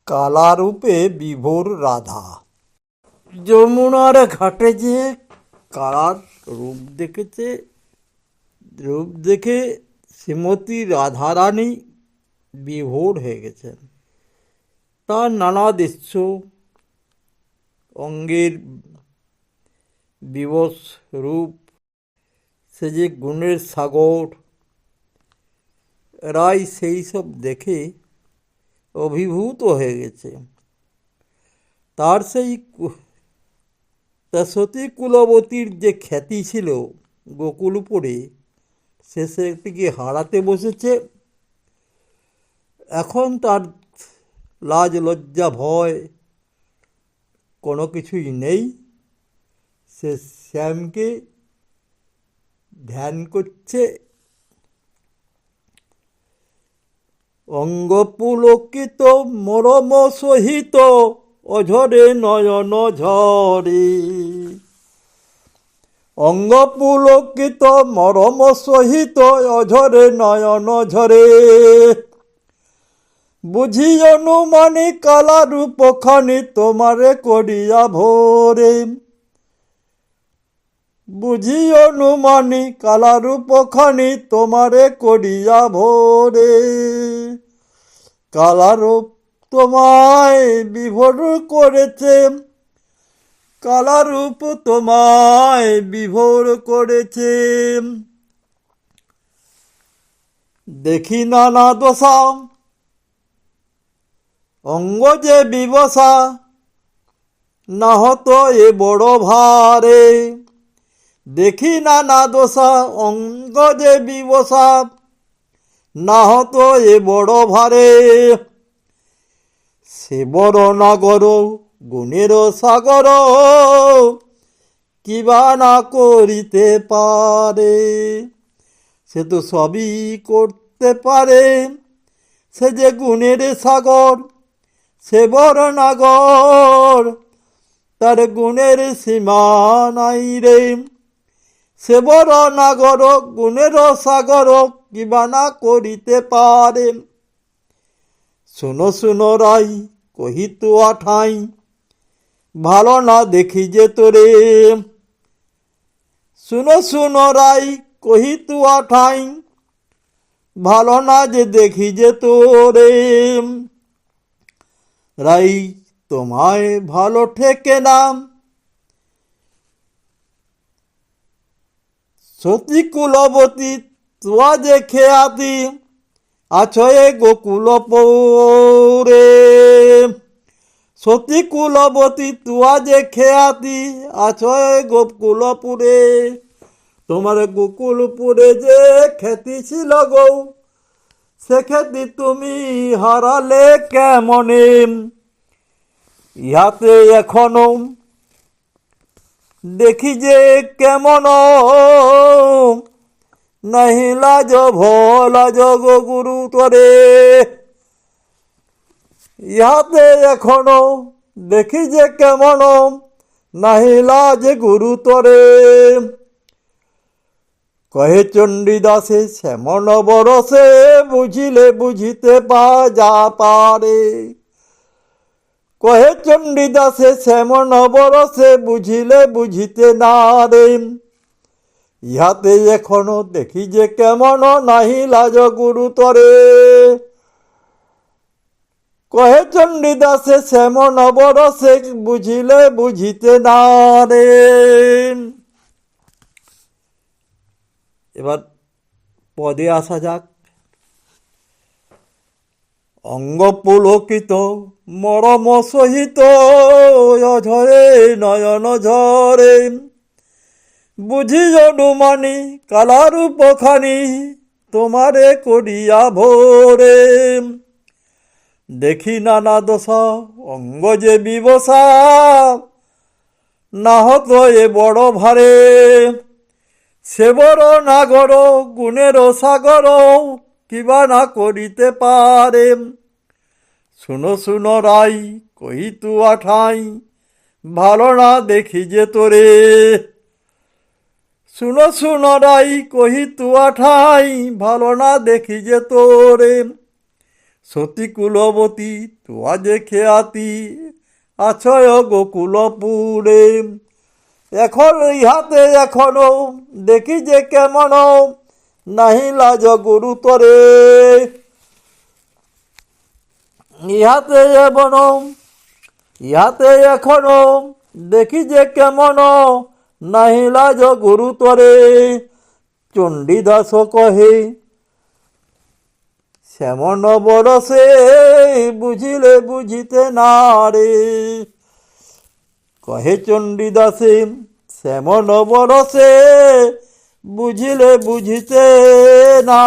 কালারূপে বিভোর রাধা। যমুনার ঘাটে যে কালার রূপ দেখে শ্রীমতী রাধারানী বিভোর হয়ে গেছেন। তার নানা দৃশ্য, অঙ্গের বিবশ রূপ, সে যে গুণের সাগর, রাই সেই সব দেখে অভিভূত হয়ে গেছে। তার সতী কুলবতীর যে খ্যাতি ছিল গোকুলপুরে, সে সেটিকে হারাতে বসেছে। এখন তার লাজ লজ্জা ভয় কোনো কিছুই নেই। সে শ্যামকে ধ্যান করছে। অঙ্গপুলকিত মরম সহিত অঝরে নয়ন ঝরে। অঙ্গপুলকিত মরম সহিত অঝরে নয়ন ঝরে। বুঝি অনুমানি কালা রূপখানি তোমারে করিয়া ভোরে। বুঝি অনুমানি কালা রূপখানি তোমারে করিয়া ভোরে। কালা রূপ তোমায় বিভোর করেছে। কালা রূপ তোমায় বিভোর করেছে। দেখি নানা দশা অঙ্গ যে বিবসা, না হতো এ বড় ভারে। দেখি নানা দশা অঙ্গ যে বিবসা, না হতো এ বড় ভারে। সে বড় নাগর গুণের সাগর, কিবা না করিতে পারে। সে তো সবই করতে পারে। সে যে গুণের সাগর, সে বড় নাগর, তার গুণের সীমা নাই রে। সে বড় নাগর গুণের সাগর, কিবা না করিতে পারে। শুনো শুনো রাই কহিতু আঠাই, ভালো না দেখি যে তোরে। শুনো শুনো রাই কহিতু আঠাই, ভালো না যে দেখি যে তোরে। রাই তোমায় ভালো ঠেকে না। সতী কুলবতী তোয়া যে খেয়াতি, আছো এ গোকুলপুরে। সতী কুলবতী তোয়া যে খেয়াতি, আছো এ গোকুলপুরে। তোমার গোকুলপুরে যে খ্যাতি ছিল গো, সে খ্যাতি তুমি হারালে কেমনে। ইহাতে এখনো দেখি যে কেমন, নাহি লাজ ভলাজ গো গুরু তরে। ইহাতে এখনো দেখি যে কেমন, নাহি লাজ গুরু তরে। কহে চণ্ডীদাসে শ্যামন বরসে, বুঝিলে বুঝিতে পা যা পারে। কহে চণ্ডীদাসে শ্যামন বরসে, বুঝিলে বুঝিতে না রে। ইহাতে এখনো দেখি যে কেমন, নাহি লাজ গুরু তরে। কহে চণ্ডীদাসে শ্যামন বরসে, বুঝিলে বুঝিতে না রে। এবার পদে আসা যাক। অঙ্গ পুলকিত মরম সহিত অঝরে নয়ন ঝরে। বুঝি অনুমানি কালা রূপখানি তোমারে করিয়া ভোরে। দেখি নানা দশা অঙ্গ যে বিবসা, না হতো এ বড় ভারে। সে বড় নাগর গুণের সাগর, কিবা না করিতে পারে। শুনো শুনো রাই কহিতু আঠাই, ভালো না দেখি যে তোরে। শুনো শুনো রাই কহিতু আঠাই, ভালো না দেখি যে তোরে। সতী কুলবতী তোয়া যে খেয়াতি আছয় গোকুলপুরে। এখন ইহাতে এখনো দেখি যে কেমন নাহি লাজ গুরুতরে। ইহাতে এখনো দেখি যে কেমন নাহি লাজ গুরুতরে। চণ্ডীদাস কহে শ্যামন বরসে বুঝিলে বুঝিতে না রে। কহে চণ্ডীদাসে শ্যামন বরসে বুঝিলে বুঝিতে না